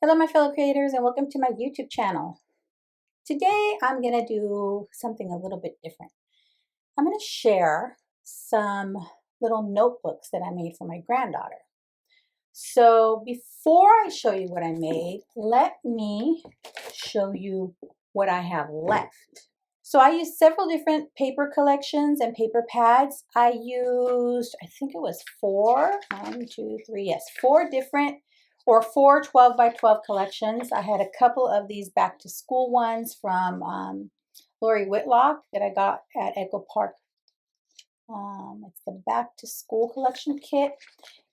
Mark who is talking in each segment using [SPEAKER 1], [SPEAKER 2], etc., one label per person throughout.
[SPEAKER 1] Hello my fellow creators and welcome to my YouTube channel. Today I'm going to do something a little bit different. I'm going to share some little notebooks that I made for my granddaughter. So before I show you what I made, let me show you what I have left. So I used several different paper collections and paper pads. I used, I think it was four different or four 12 by 12 collections. I had a couple of these back to school ones from Lori Whitlock that I got at Echo Park. It's the back to school collection kit.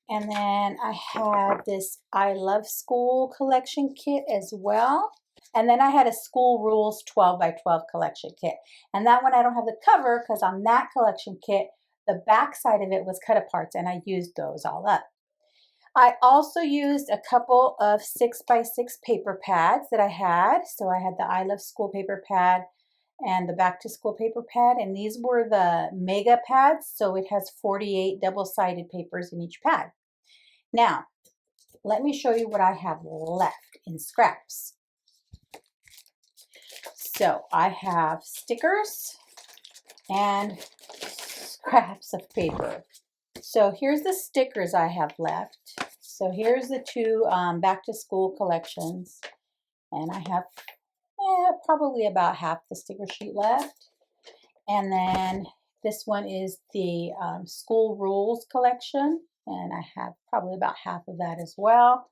[SPEAKER 1] And then I had this I Love School collection kit as well. And then I had a School Rules 12 by 12 collection kit. And that one I don't have the cover because on that collection kit, the back side of it was cut aparts and I used those all up. I also used a couple of 6 by 6 paper pads that I had. So I had the I Love School paper pad and the Back to School paper pad. And these were the mega pads. So it has 48 double-sided papers in each pad. Now, let me show you what I have left in scraps. So I have stickers and scraps of paper. So here's the stickers I have left. So here's the two back to school collections. And I have probably about half the sticker sheet left. And then this one is the School Rules collection. And I have probably about half of that as well.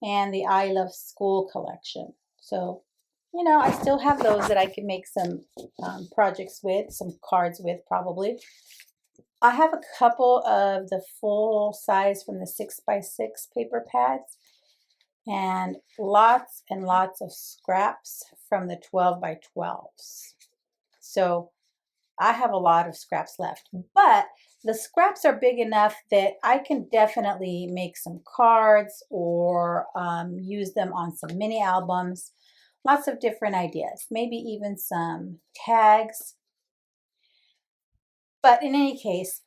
[SPEAKER 1] And the I Love School collection. So, you know, I still have those that I can make some projects with, some cards with probably. I have a couple of the full size from the 6 by 6 paper pads and lots of scraps from the 12 by 12s. So I have a lot of scraps left, but the scraps are big enough that I can definitely make some cards or use them on some mini albums. Lots of different ideas, maybe even some tags. But in any case,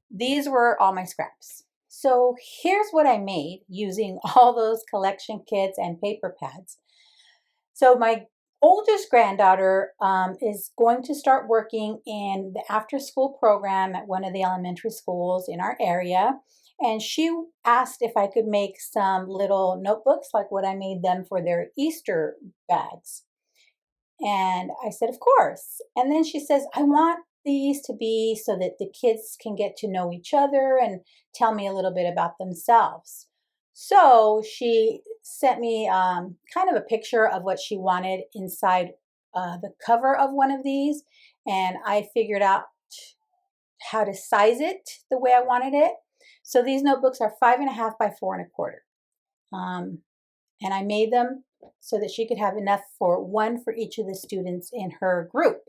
[SPEAKER 1] these were all my scraps. So here's what I made using all those collection kits and paper pads. So my oldest granddaughter is going to start working in the after school program at one of the elementary schools in our area. And she asked if I could make some little notebooks like what I made them for their Easter bags. And I said, of course. And then she says, I want these to be so that the kids can get to know each other and tell me a little bit about themselves. So she sent me kind of a picture of what she wanted inside the cover of one of these. And I figured out how to size it the way I wanted it. So these notebooks are 5.5 by 4.25. And I made them so that she could have enough for one for each of the students in her group.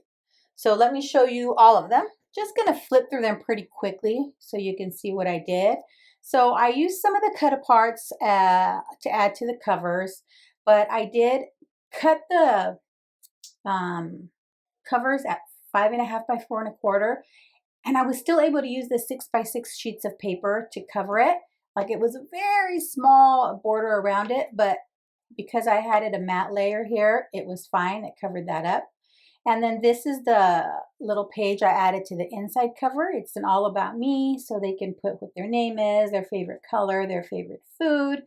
[SPEAKER 1] So let me show you all of them. Just going to flip through them pretty quickly so you can see what I did. So I used some of the cut aparts to add to the covers, but I did cut the covers at 5.5 by 4.25, and I was still able to use the 6 by 6 sheets of paper to cover it. Like it was a very small border around it, but because I had it a matte layer here, it was fine. It covered that up. And then this is the little page I added to the inside cover. It's an all about me, so they can put what their name is, their favorite color, their favorite food,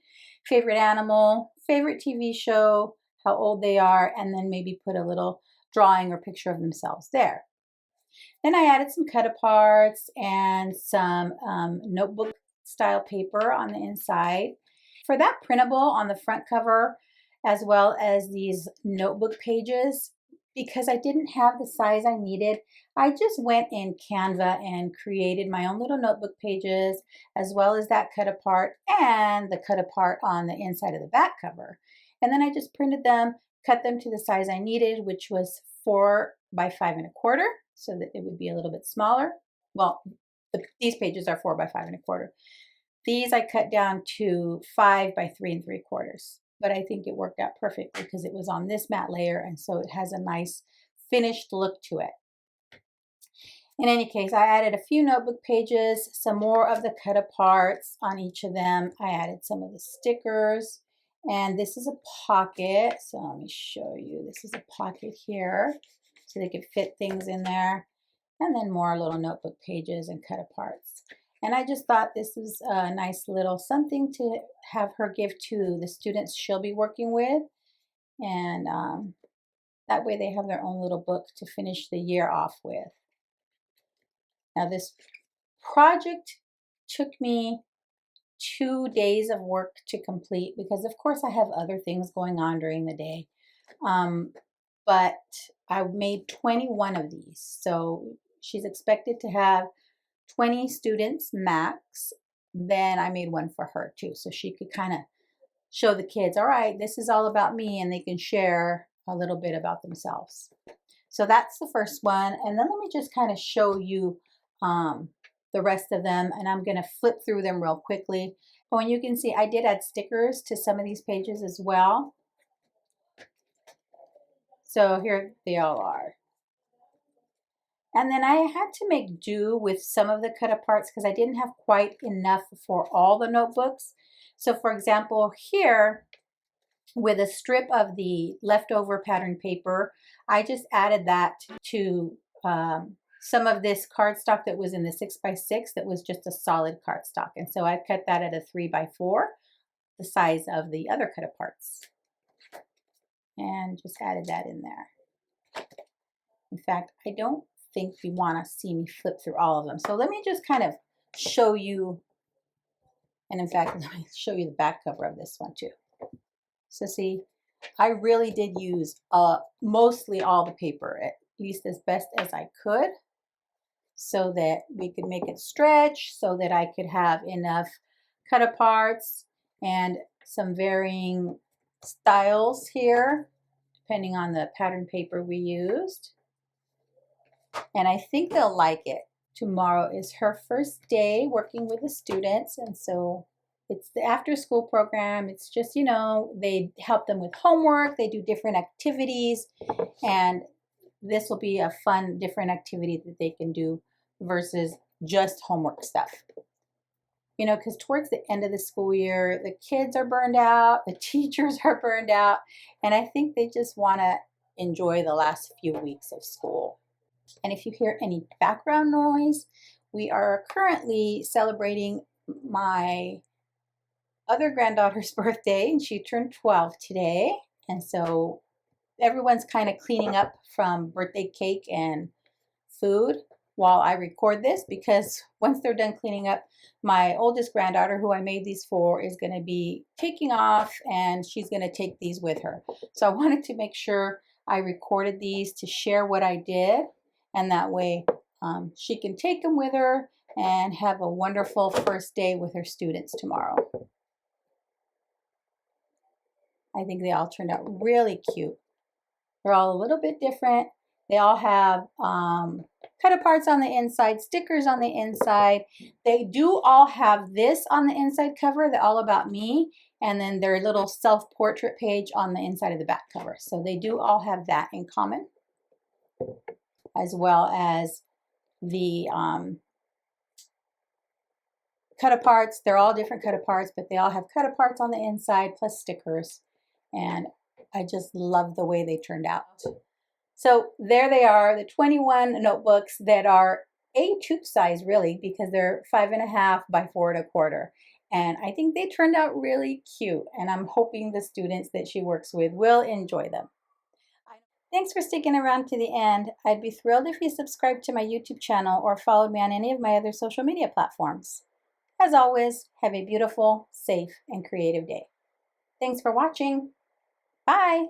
[SPEAKER 1] favorite animal, favorite TV show, how old they are, and then maybe put a little drawing or picture of themselves there. Then I added some cut aparts and some notebook style paper on the inside. For that printable on the front cover, as well as these notebook pages, because I didn't have the size I needed, I just went in Canva and created my own little notebook pages, as well as that cut apart and the cut apart on the inside of the back cover. And then I just printed them, cut them to the size I needed, which was 4 by 5.25, so that it would be a little bit smaller. Well, these pages are 4 by 5.25. These I cut down to 5 by 3.75. But I think it worked out perfectly because it was on this matte layer, and so it has a nice finished look to it. In any case, I added a few notebook pages, some more of the cut aparts on each of them. I added some of the stickers, And this is a pocket. So let me show you. This is a pocket here. So they could fit things in there. And then more little notebook pages and cut aparts. And I just thought this was a nice little something to have her give to the students she'll be working with. And that way they have their own little book to finish the year off with. Now this project took me 2 days of work to complete because of course I have other things going on during the day. But I made 21 of these. So she's expected to have 20 students max. Then I made one for her too. So she could kind of show the kids, all right, this is all about me, and they can share a little bit about themselves. So that's the first one. And then let me just kind of show you the rest of them. And I'm going to flip through them real quickly. And you can see I did add stickers to some of these pages as well. So here they all are. And then I had to make do with some of the cut aparts because I didn't have quite enough for all the notebooks. So for example, here with a strip of the leftover pattern paper, I just added that to some of this cardstock that was in the 6x6 that was just a solid cardstock. And so I cut that at a 3x4, the size of the other cut aparts. And just added that in there. In fact, I don't think you want to see me flip through all of them. So let me just kind of show you, and in fact, let me show you the back cover of this one too. So see, I really did use mostly all the paper, at least as best as I could, so that we could make it stretch, so that I could have enough cut aparts and some varying styles here, depending on the pattern paper we used. And I think they'll like it. Tomorrow is her first day working with the students, and so it's the after school program. It's just, you know, they help them with homework, they do different activities, and this will be a fun, different activity that they can do versus just homework stuff. You know, because towards the end of the school year, the kids are burned out, the teachers are burned out, and I think they just want to enjoy the last few weeks of school. And if you hear any background noise, we are currently celebrating my other granddaughter's birthday, and she turned 12 today. And so everyone's kind of cleaning up from birthday cake and food while I record this, because once they're done cleaning up, my oldest granddaughter, who I made these for, is going to be taking off, and she's going to take these with her. So I wanted to make sure I recorded these to share what I did, and that way she can take them with her and have a wonderful first day with her students tomorrow. I think they all turned out really cute. They're all a little bit different. They all have cut aparts on the inside, stickers on the inside. They do all have this on the inside cover, the All About Me, and then their little self-portrait page on the inside of the back cover. So they do all have that in common, as well as the cut aparts. They're all different cut aparts, but they all have cut aparts on the inside plus stickers. And I just love the way they turned out. So there they are, the 21 notebooks that are A2 size really, because they're 5.5 by 4.25. And I think they turned out really cute. And I'm hoping the students that she works with will enjoy them. Thanks for sticking around to the end. I'd be thrilled if you subscribed to my YouTube channel or followed me on any of my other social media platforms. As always, have a beautiful, safe, and creative day. Thanks for watching. Bye.